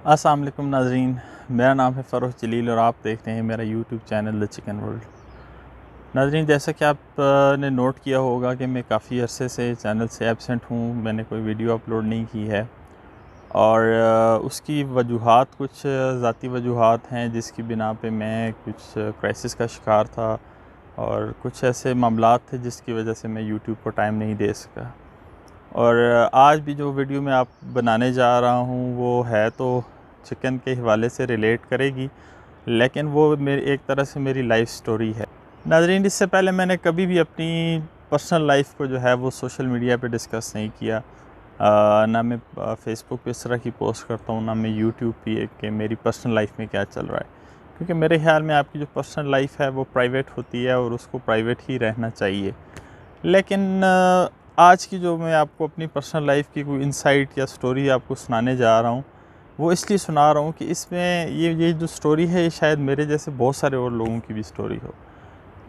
अस्सलाम वालेकुम नाज़रीन, मेरा नाम है फ़रोज़ जलील और आप देख रहे हैं मेरा YouTube channel the chicken world. नाज़रीन, जैसा कि आपने नोट किया होगा कि मैं काफ़ी अरसे से चैनल से एब्सेंट हूँ, मैंने कोई वीडियो अपलोड नहीं की है और उसकी वजूहात कुछ ज़ाती वजूहात हैं जिसकी बिना पे मैं कुछ क्राइसिस का शिकार था और कुछ ऐसे मामलात थे जिसकी वजह से मैं यूट्यूब को टाइम नहीं दे सका। और आज भी जो वीडियो मैं आप बनाने जा रहा हूँ वो है तो चिकन के हवाले से रिलेट करेगी, लेकिन वो मेरी एक तरह से मेरी लाइफ स्टोरी है। नाज़रीन, इससे पहले मैंने कभी भी अपनी पर्सनल लाइफ को जो है वो सोशल मीडिया पे डिस्कस नहीं किया। ना मैं फ़ेसबुक पे इस तरह की पोस्ट करता हूँ, ना मैं यूट्यूब पे कि मेरी पर्सनल लाइफ में क्या चल रहा है, क्योंकि मेरे ख़्याल में आपकी जो पर्सनल लाइफ है वो प्राइवेट होती है और उसको प्राइवेट ही रहना चाहिए। लेकिन आज की जो मैं आपको अपनी पर्सनल लाइफ की कोई इंसाइट या स्टोरी आपको सुनाने जा रहा हूँ, वो इसलिए सुना रहा हूँ कि इसमें ये जो स्टोरी है ये शायद मेरे जैसे बहुत सारे और लोगों की भी स्टोरी हो।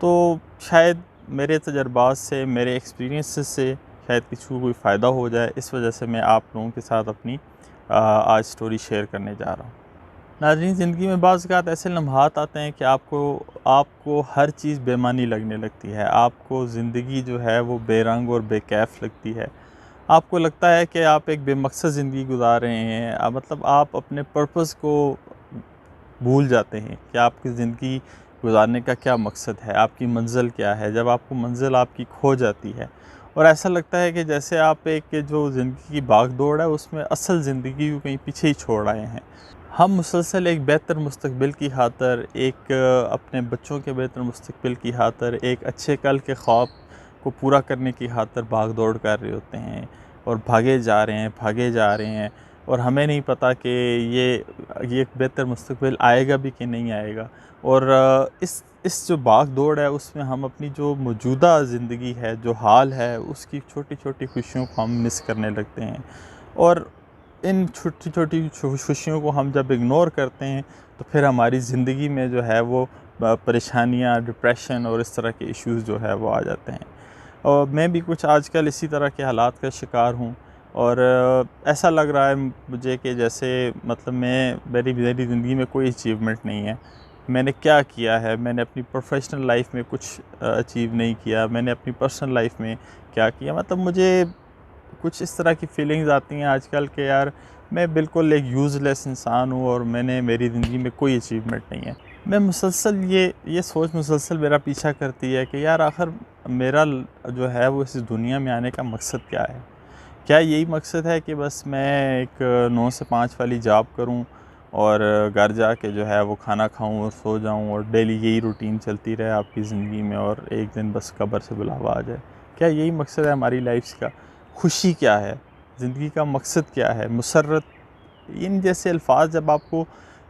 तो शायद मेरे तजर्बात से, मेरे एक्सपीरियंसेस से शायद किसी को कोई फ़ायदा हो जाए, इस वजह से मैं आप लोगों के साथ अपनी आज स्टोरी शेयर करने जा रहा हूँ। नाज़रीन, ज़िंदगी में बाज़ औक़ात ऐसे लम्हात आते हैं कि आपको हर चीज़ बेमानी लगने लगती है। आपको ज़िंदगी जो है वो बेरंग और बेकैफ़ लगती है। आपको लगता है कि आप एक बेमकसद ज़िंदगी गुज़ार रहे हैं। मतलब आप अपने पर्पस को भूल जाते हैं कि आपकी ज़िंदगी गुज़ारने का क्या मकसद है, आपकी मंज़िल क्या है। जब आपको मंज़िल आपकी खो जाती है और ऐसा लगता है कि जैसे आप एक जो ज़िंदगी की भाग-दौड़ है उसमें असल ज़िंदगी को कहीं पीछे ही छोड़ आए हैं। हम मुसलसल एक बेहतर मुस्तकबिल की खातर, एक अपने बच्चों के बेहतर मुस्तकबिल की खातर, एक अच्छे कल के ख्वाब को पूरा करने की खातर भाग-दौड़ कर रहे होते हैं और भागे जा रहे हैं, भागे जा रहे हैं और हमें नहीं पता कि ये एक बेहतर मुस्तकबिल आएगा भी कि नहीं आएगा। और इस जो भाग-दौड़ है उसमें हम अपनी जो मौजूदा ज़िंदगी है, जो हाल है, उसकी छोटी-छोटी खुशियों को हम मिस करने लगते हैं। और इन छोटी-छोटी खुशियों को हम जब इग्नोर करते हैं तो फिर हमारी ज़िंदगी में जो है वो परेशानियाँ, डिप्रेशन और इस तरह के इश्यूज़ जो है वो आ जाते हैं। और मैं भी कुछ आजकल इसी तरह के हालात का शिकार हूँ और ऐसा लग रहा है मुझे कि जैसे मतलब मेरी मेरी ज़िंदगी में कोई अचीवमेंट नहीं है। मैंने क्या किया है, मैंने अपनी प्रोफ़ेशनल लाइफ में कुछ अचीव नहीं किया, मैंने अपनी पर्सनल लाइफ में क्या किया। मतलब मुझे कुछ इस तरह की फ़ीलिंग्स आती हैं आजकल कि यार मैं बिल्कुल एक यूज़लेस इंसान हूँ और मेरी ज़िंदगी में कोई अचीवमेंट नहीं है। मैं मुसलसल ये सोच मुसलसल मेरा पीछा करती है कि यार आखिर मेरा जो है वो इस दुनिया में आने का मकसद क्या है? क्या यही मकसद है कि बस मैं एक 9 से 5 वाली जॉब करूँ और घर जाके जो है वो खाना खाऊँ और सो जाऊँ और डेली यही रूटीन चलती रहे आपकी ज़िंदगी में और एक दिन बस कब्र से बुलावा आ जाए? क्या यही मकसद है हमारी लाइफ़ का? खुशी क्या है? ज़िंदगी का मकसद क्या है? मुसर्रत, इन जैसे अल्फ़ाज़ जब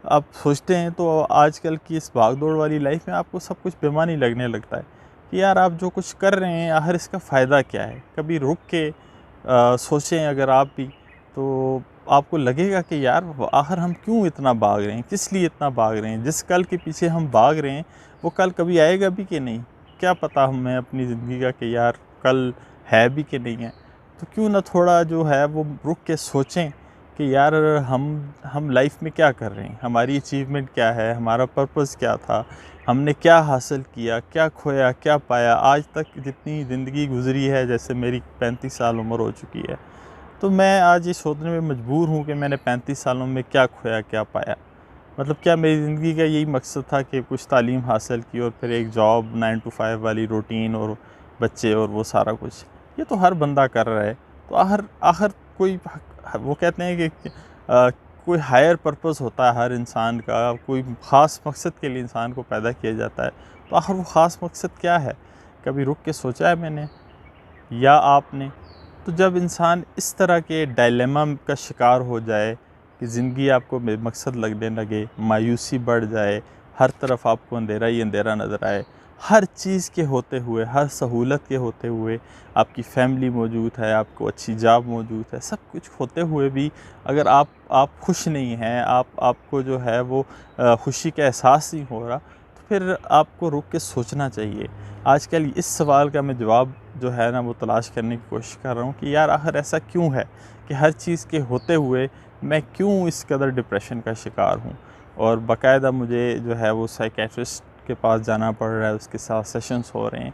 आप सोचते हैं तो आजकल की इस भाग-दौड़ वाली लाइफ़ में आपको सब कुछ बेमानी लगने लगता है कि यार आप जो कुछ कर रहे हैं आखिर इसका फ़ायदा क्या है? कभी रुक के सोचें अगर आप भी, तो आपको लगेगा कि यार आखिर हम क्यों इतना भाग रहे हैं? किस लिए इतना भाग रहे हैं? जिस कल के पीछे हम भाग रहे हैं वो कल कभी आएगा भी कि नहीं? क्या पता हमें अपनी ज़िंदगी का कि यार कल है भी कि नहीं है? तो क्यों ना थोड़ा जो है वो रुक के सोचें कि यार हम लाइफ में क्या कर रहे हैं, हमारी अचीवमेंट क्या है, हमारा पर्पस क्या था, हमने क्या हासिल किया, क्या खोया, क्या पाया। आज तक जितनी ज़िंदगी गुजरी है, जैसे मेरी 35 साल उम्र हो चुकी है, तो मैं आज ये सोचने में मजबूर हूँ कि मैंने 35 सालों में क्या खोया, क्या पाया। मतलब क्या मेरी ज़िंदगी का यही मकसद था कि कुछ तालीम हासिल की और फिर एक जॉब 9 टू 5 वाली रूटीन और बच्चे और वो सारा कुछ? ये तो हर बंदा कर रहा है। तो आखिर आखिर कोई वो कहते हैं कि कोई हायर पर्पस होता है हर इंसान का, कोई ख़ास मकसद के लिए इंसान को पैदा किया जाता है। तो आखिर वो ख़ास मकसद क्या है? कभी रुक के सोचा है मैंने या आपने? तो जब इंसान इस तरह के डायलेमा का शिकार हो जाए कि ज़िंदगी आपको बेमकसद लगने लगे, मायूसी बढ़ जाए, हर तरफ आपको अंधेरा ही अंधेरा नज़र आए, हर चीज़ के होते हुए, हर सहूलत के होते हुए, आपकी फ़ैमिली मौजूद है, आपको अच्छी जॉब मौजूद है, सब कुछ होते हुए भी अगर आप खुश नहीं हैं, आपको जो है वो खुशी का एहसास नहीं हो रहा, तो फिर आपको रुक के सोचना चाहिए। आजकल इस सवाल का मैं जवाब जो है ना वो तलाश करने की कोशिश कर रहा हूँ कि यार आखिर ऐसा क्यों है कि हर चीज़ के होते हुए मैं क्यों इस कदर डिप्रेशन का शिकार हूँ। और बाकायदा मुझे जो है वो साइकेट्रिस्ट के पास जाना पड़ रहा है, उसके साथ सेशंस हो रहे हैं।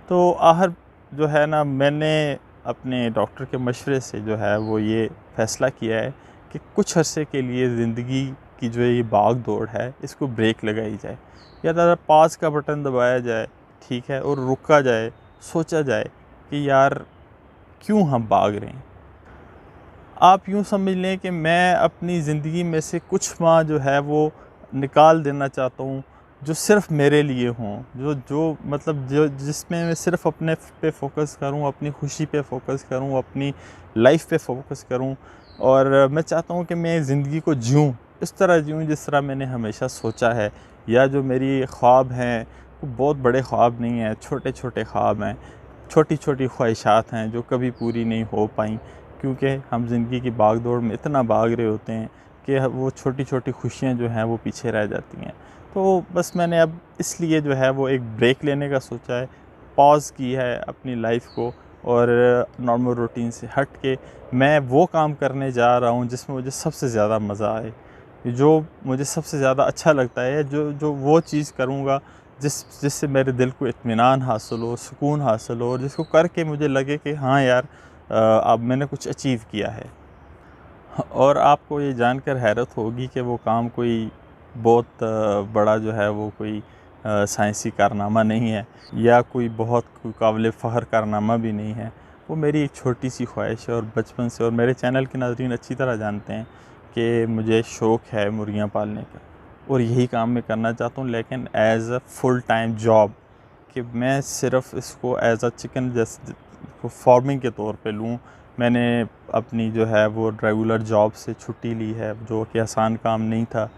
तो आखिर जो है ना, मैंने अपने डॉक्टर के मशवरे से जो है वो ये फ़ैसला किया है कि कुछ अरसे के लिए ज़िंदगी की जो ये भाग दौड़ है इसको ब्रेक लगाई जाए, या ज़रा पास का बटन दबाया जाए, ठीक है, और रुका जाए, सोचा जाए कि यार क्यों हम भाग रहे हैं। आप यूँ समझ लें कि मैं अपनी ज़िंदगी में से कुछ माह जो है वो निकाल देना चाहता हूँ, जो सिर्फ़ मेरे लिए हों, जो मतलब जो जिसमें मैं सिर्फ़ अपने पे फ़ोकस करूँ, अपनी खुशी पे फ़ोकस करूँ, अपनी लाइफ़ पे फ़ोकस करूँ। और मैं चाहता हूँ कि मैं ज़िंदगी को जिऊँ, इस तरह जिऊँ जिस तरह मैंने हमेशा सोचा है, या जो मेरी ख्वाब हैं वो बहुत बड़े ख्वाब नहीं हैं, छोटे-छोटे ख्वाब हैं, छोटी-छोटी ख्वाहिशात हैं जो कभी पूरी नहीं हो पाईं, क्योंकि हम ज़िंदगी की भाग-दौड़ में इतना भाग रहे होते हैं कि वो छोटी-छोटी खुशियाँ जो हैं वो पीछे रह जाती हैं। तो बस मैंने अब इसलिए जो है वो एक ब्रेक लेने का सोचा है, पॉज़ की है अपनी लाइफ़ को, और नॉर्मल रूटीन से हट के मैं वो काम करने जा रहा हूँ जिसमें मुझे सबसे ज़्यादा मज़ा आए, जो मुझे सबसे ज़्यादा अच्छा लगता है, जो वो चीज़ करूँगा जिससे मेरे दिल को इत्मीनान हासिल हो, सुकून हासिल हो, और जिसको करके मुझे लगे कि हाँ यार, अब मैंने कुछ अचीव किया है। और आपको ये जानकर हैरत होगी कि वो काम कोई बहुत बड़ा जो है वो कोई साइंसी कारनामा नहीं है, या कोई बहुत काबिल फ़ख्र कारनामा भी नहीं है। वो मेरी एक छोटी सी ख्वाहिश है, और बचपन से, और मेरे चैनल के नाज़रीन अच्छी तरह जानते हैं कि मुझे शौक़ है मुर्गियाँ पालने का, और यही काम मैं करना चाहता हूँ, लेकिन as a full time job, कि मैं सिर्फ़ इसको एज़ अ चिकन जैसे फार्मिंग के तौर पे लूँ। मैंने अपनी जो है वो रेगुलर जॉब से छुट्टी ली है, जो कि आसान काम नहीं था।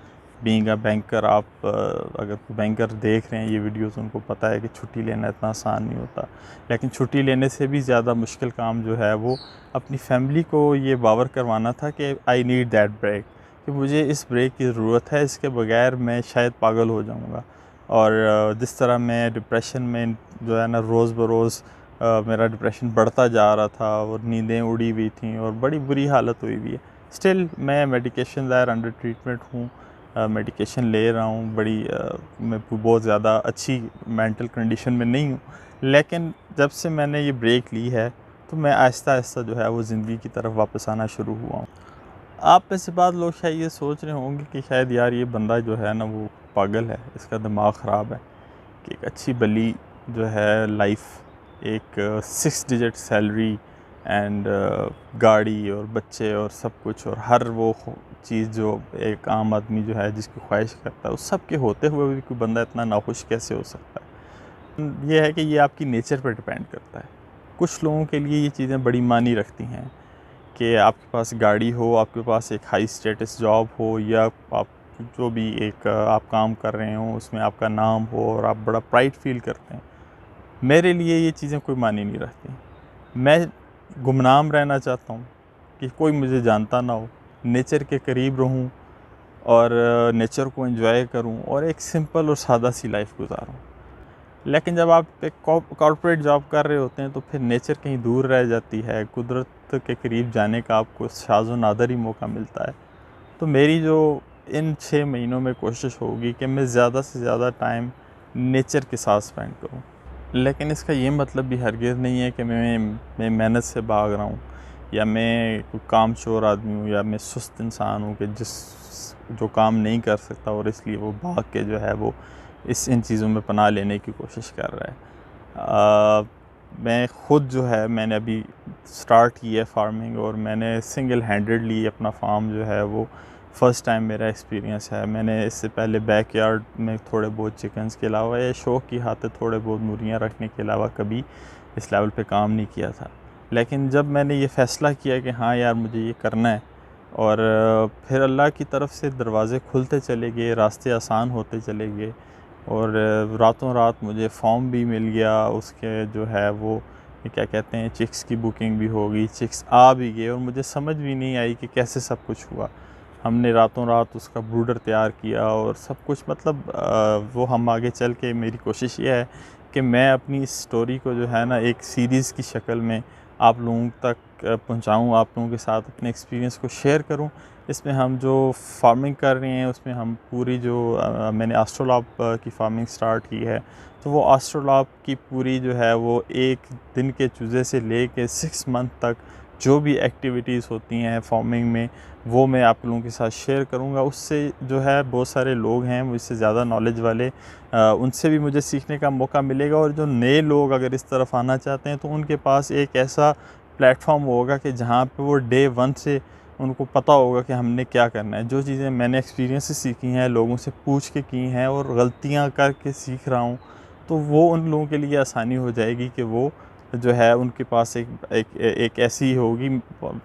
बीइंग अ बैंकर, आप अगर बैंकर देख रहे हैं ये वीडियोस, उनको पता है कि छुट्टी लेना इतना आसान नहीं होता। लेकिन छुट्टी लेने से भी ज़्यादा मुश्किल काम जो है वो अपनी फैमिली को ये बावर करवाना था कि आई नीड दैट ब्रेक, कि मुझे इस ब्रेक की ज़रूरत है, इसके बगैर मैं शायद पागल हो जाऊँगा। और जिस तरह मैं डिप्रेशन में जो है ना, रोज़ बरोज़ मेरा डिप्रेशन बढ़ता जा रहा था, और नींदें उड़ी हुई थी, और बड़ी बुरी हालत हुई हुई है। स्टिल मैं मेडिकेशन ज़ाहिर अंडर ट्रीटमेंट हूँ, मेडिकेशन ले रहा हूँ, मैं बहुत ज़्यादा अच्छी मेंटल कंडीशन में नहीं हूँ। लेकिन जब से मैंने ये ब्रेक ली है, तो मैं आहिस्ता-आहिस्ता जो है वो ज़िंदगी की तरफ वापस आना शुरू हुआ हूँ। आप में से बाद लोग शायद ये सोच रहे होंगे कि शायद यार ये बंदा जो है ना वो पागल है, इसका दिमाग ख़राब है, कि एक अच्छी भली जो है लाइफ, एक 6 डिजिट सैलरी, एंड गाड़ी और बच्चे और सब कुछ, और हर वो चीज़ जो एक आम आदमी जो है जिसकी ख्वाहिश करता है, उस सब के होते हुए भी कोई बंदा इतना नाखुश कैसे हो सकता है। ये है कि ये आपकी नेचर पर डिपेंड करता है। कुछ लोगों के लिए ये चीज़ें बड़ी मानी रखती हैं, कि आपके पास गाड़ी हो, आपके पास एक हाई स्टेटस जॉब हो, या आप जो भी एक आप काम कर रहे हो उसमें आपका नाम हो, और आप बड़ा प्राइड फील करते हैं। मेरे लिए ये चीज़ें कोई मानी नहीं रखती। मैं गुमनाम रहना चाहता हूँ, कि कोई मुझे जानता ना हो, नेचर के करीब रहूँ, और नेचर को एंजॉय करूँ, और एक सिंपल और सादा सी लाइफ गुजारूँ। लेकिन जब आप एक कॉर्पोरेट जॉब कर रहे होते हैं, तो फिर नेचर कहीं दूर रह जाती है, कुदरत के करीब जाने का आपको शाज़ो नादर ही मौका मिलता है। तो मेरी जो इन 6 महीनों में कोशिश होगी कि मैं ज़्यादा से ज़्यादा टाइम नेचर के साथ स्पेंड करूँ। लेकिन इसका ये मतलब भी हरगिज़ नहीं है कि मैं मेहनत से भाग रहा हूँ, या मैं कोई कामचोर आदमी हूँ, या मैं सुस्त इंसान हूँ कि जो काम नहीं कर सकता, और इसलिए वो भाग के जो है वो इन चीज़ों में पनाह लेने की कोशिश कर रहा है। मैं ख़ुद जो है, मैंने अभी स्टार्ट की है फार्मिंग, और मैंने सिंगल हैंडेडली अपना फार्म जो है वो फ़र्स्ट टाइम मेरा एक्सपीरियंस है। मैंने इससे पहले बैकयार्ड में थोड़े बहुत चिकन्स के अलावा, या शौक़ की खातिर थोड़े बहुत मुर्गियाँ रखने के अलावा कभी इस लेवल पे काम नहीं किया था। लेकिन जब मैंने ये फ़ैसला किया कि हाँ यार मुझे ये करना है, और फिर अल्लाह की तरफ से दरवाज़े खुलते चले गए, रास्ते आसान होते चले गए, और रातों रात मुझे फॉर्म भी मिल गया, उसके जो है वो क्या कहते हैं, चिक्स की बुकिंग भी हो गई, चिक्स आ भी गए, और मुझे समझ भी नहीं आई कि कैसे सब कुछ हुआ। हमने रातों रात उसका ब्रूडर तैयार किया, और सब कुछ, मतलब वो हम आगे चल के, मेरी कोशिश ये है कि मैं अपनी इस स्टोरी को जो है ना एक सीरीज़ की शक्ल में आप लोगों तक पहुंचाऊं, आप लोगों के साथ अपने एक्सपीरियंस को शेयर करूं। इसमें हम जो फार्मिंग कर रहे हैं उसमें हम पूरी जो मैंने एस्ट्रोलॉब की फार्मिंग स्टार्ट की है, तो वो एस्ट्रोलॉब की पूरी जो है वो एक दिन के चूज़े से ले के 6 मंथ तक जो भी एक्टिविटीज़ होती हैं फार्मिंग में, वो मैं आप लोगों के साथ शेयर करूंगा। उससे जो है बहुत सारे लोग हैं मुझसे ज़्यादा नॉलेज वाले, उनसे भी मुझे सीखने का मौका मिलेगा। और जो नए लोग अगर इस तरफ आना चाहते हैं तो उनके पास एक ऐसा प्लेटफॉर्म होगा कि जहाँ पे वो डे 1 से उनको पता होगा कि हमने क्या करना है। जो चीज़ें मैंने एक्सपीरियंस से सीखी हैं, लोगों से पूछ के की हैं और गलतियाँ करके सीख रहा हूँ, तो वो उन लोगों के लिए आसानी हो जाएगी कि वो जो है उनके पास एक ऐसी होगी।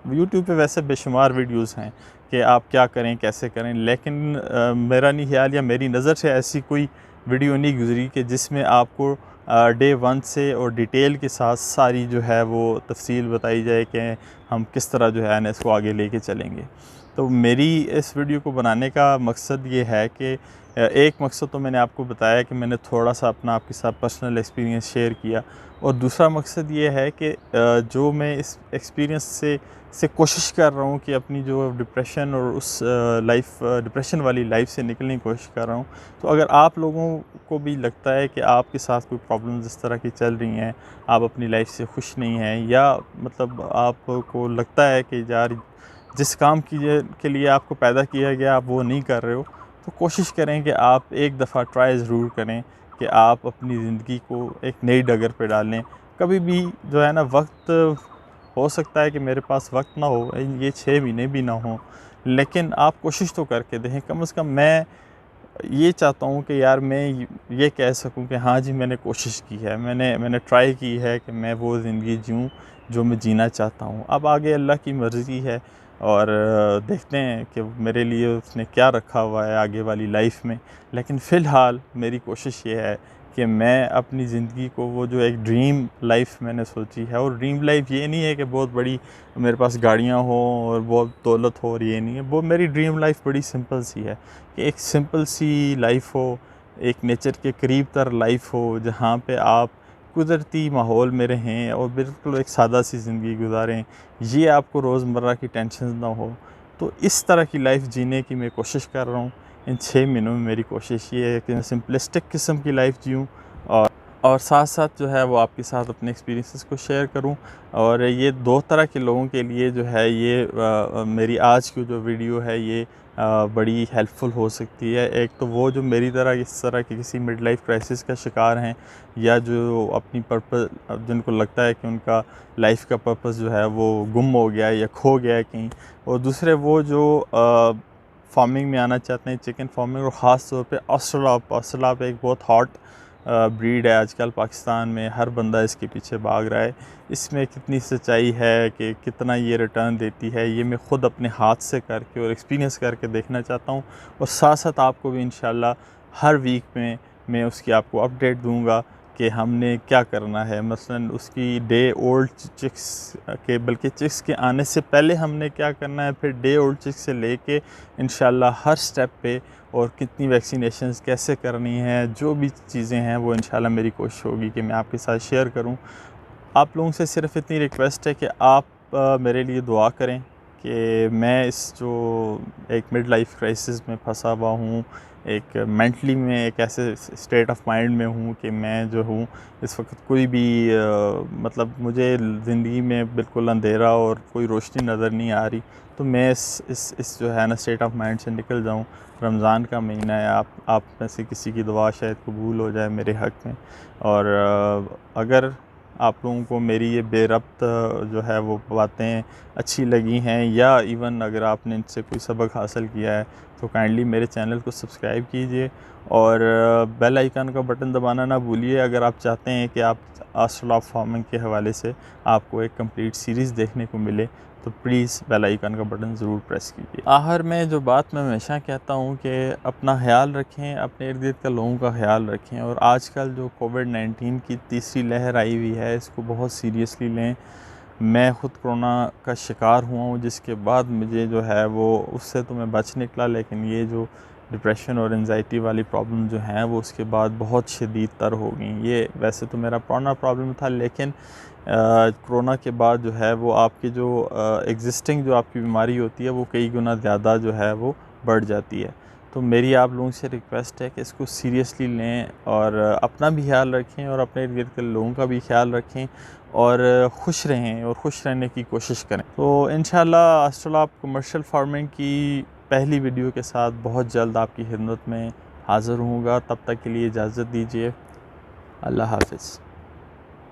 यूट्यूब पे वैसे बेशुमार वीडियोस हैं कि आप क्या करें कैसे करें, लेकिन मेरा नहीं ख्याल या मेरी नज़र से ऐसी कोई वीडियो नहीं गुजरी कि जिसमें आपको डे 1 से और डिटेल के साथ सारी जो है वो तफसील बताई जाए कि हम किस तरह जो है ना इसको आगे लेके चलेंगे। तो मेरी इस वीडियो को बनाने का मकसद ये है कि एक मकसद तो मैंने आपको बताया कि मैंने थोड़ा सा अपना आपके साथ पर्सनल एक्सपीरियंस शेयर किया, और दूसरा मकसद ये है कि जो मैं इस एक्सपीरियंस से कोशिश कर रहा हूँ कि अपनी जो डिप्रेशन और उस डिप्रेशन वाली लाइफ से निकलने की कोशिश कर रहा हूँ। तो अगर आप लोगों को भी लगता है कि आपके साथ कोई प्रॉब्लम्स इस तरह की चल रही हैं, आप अपनी लाइफ से खुश नहीं हैं, या मतलब आपको लगता है कि यार जिस काम के लिए आपको पैदा किया गया आप वो नहीं कर रहे हो, तो कोशिश करें कि आप एक दफ़ा ट्राई ज़रूर करें कि आप अपनी ज़िंदगी को एक नई डगर पे डालें। कभी भी जो है ना वक्त, हो सकता है कि मेरे पास वक्त ना हो, ये 6 महीने भी ना हो, लेकिन आप कोशिश तो करके देखें। कम से कम मैं ये चाहता हूँ कि यार मैं ये कह सकूँ कि हाँ जी मैंने कोशिश की है, मैंने ट्राई की है कि मैं वो ज़िंदगी जीऊँ जो मैं जीना चाहता हूँ। अब आगे अल्लाह की मर्ज़ी है और देखते हैं कि मेरे लिए उसने क्या रखा हुआ है आगे वाली लाइफ में। लेकिन फ़िलहाल मेरी कोशिश ये है कि मैं अपनी ज़िंदगी को, वो जो एक ड्रीम लाइफ मैंने सोची है, और ड्रीम लाइफ ये नहीं है कि बहुत बड़ी मेरे पास गाड़ियाँ हों और बहुत दौलत हो, और ये नहीं है। वो मेरी ड्रीम लाइफ बड़ी सिंपल सी है कि एक सिंपल सी लाइफ हो, एक नेचर के करीब तर लाइफ हो, जहाँ पे आप कुदरती माहौल में रहें और बिल्कुल एक सादा सी ज़िंदगी गुजारें, ये आपको रोज़मर्रा की टेंशन ना हो। तो इस तरह की लाइफ जीने की मैं कोशिश कर रहा हूँ। इन 6 महीनों में मेरी कोशिश ये है कि मैं सिंपलिस्टिक किस्म की लाइफ जीऊँ, और साथ साथ जो है वो आपके साथ अपने एक्सपीरियंसेस को शेयर करूं। और ये 2 तरह के लोगों के लिए जो है ये मेरी आज की जो वीडियो है ये बड़ी हेल्पफुल हो सकती है। एक तो वो जो मेरी तरह इस तरह के किसी मिड लाइफ क्राइसिस का शिकार हैं, या जो अपनी पर्पस, जिनको लगता है कि उनका लाइफ का पर्पस जो है वो गुम हो गया है या खो गया है कहीं। और दूसरे वो जो फार्मिंग में आना चाहते हैं, चिकन फार्मिंग, और ख़ास तौर पे ऑस्ट्रेलाप एक बहुत हॉट ब्रीड है आजकल पाकिस्तान में, हर बंदा इसके पीछे भाग रहा है। इसमें कितनी सच्चाई है कि कितना ये रिटर्न देती है, ये मैं ख़ुद अपने हाथ से करके और एक्सपीरियंस करके देखना चाहता हूँ। और साथ साथ आपको भी इंशाल्लाह हर वीक में मैं उसकी आपको अपडेट दूँगा कि हमने क्या करना है। मसलन उसकी डे ओल्ड चिक्स के, बल्कि चिक्स के आने से पहले हमने क्या करना है, फिर डे ओल्ड चिक्स से लेके इंशाल्लाह हर स्टेप पे, और कितनी वैक्सीनेशंस कैसे करनी है, जो भी चीज़ें हैं वो इंशाल्लाह मेरी कोशिश होगी कि मैं आपके साथ शेयर करूं। आप लोगों से सिर्फ इतनी रिक्वेस्ट है कि आप मेरे लिए दुआ करें कि मैं इस जो एक मिड लाइफ क्राइसिस में फंसा हुआ हूँ, एक मेंटली में एक ऐसे स्टेट ऑफ माइंड में हूँ कि मैं जो हूँ इस वक्त कोई भी मतलब मुझे ज़िंदगी में बिल्कुल अंधेरा और कोई रोशनी नज़र नहीं आ रही। तो मैं इस जो है ना स्टेट ऑफ माइंड से निकल जाऊँ। रमज़ान का महीना है, आप में से किसी की दुआ शायद कबूल हो जाए मेरे हक़ में। और अगर आप लोगों को मेरी ये बेरब्त जो है वो बातें अच्छी लगी हैं, या इवन अगर आपने इनसे कोई सबक हासिल किया है, तो काइंडली मेरे चैनल को सब्सक्राइब कीजिए और बेल आइकन का बटन दबाना ना भूलिए। अगर आप चाहते हैं कि आप एस्ट्रोलॉब फार्मिंग के हवाले से आपको एक कंप्लीट सीरीज़ देखने को मिले, तो प्लीज़ बेल आइकन का बटन ज़रूर प्रेस कीजिए। आखिर में जो बात मैं हमेशा कहता हूँ कि अपना ख्याल रखें, अपने इर्द गिर्द के लोगों का ख्याल रखें, और आजकल जो कोविड-19 की तीसरी लहर आई हुई है इसको बहुत सीरियसली लें। मैं ख़ुद कोरोना का शिकार हुआ हूँ, जिसके बाद मुझे जो है वो उससे तो मैं बच निकला, लेकिन ये जो डिप्रेशन और एंजाइटी वाली प्रॉब्लम जो हैं वो उसके बाद बहुत शदीद तर हो गई। ये वैसे तो मेरा पुराना प्रॉब्लम था, लेकिन कोरोना के बाद जो है वो आपकी जो एग्जिस्टिंग जो आपकी बीमारी होती है वो कई गुना ज़्यादा जो है वो बढ़ जाती है। तो मेरी आप लोगों से रिक्वेस्ट है कि इसको सीरियसली लें और अपना भी ख्याल रखें और अपने इर्द गिर्द के लोगों का भी ख्याल रखें और खुश रहें और खुश रहने की कोशिश करें। तो इंशाल्लाह एस्ट्रोलैब कमर्शियल फार्मिंग की पहली वीडियो के साथ बहुत जल्द आपकी खिदमत में हाज़िर होऊंगा। तब तक के लिए इजाज़त दीजिए। अल्लाह हाफ़िज़।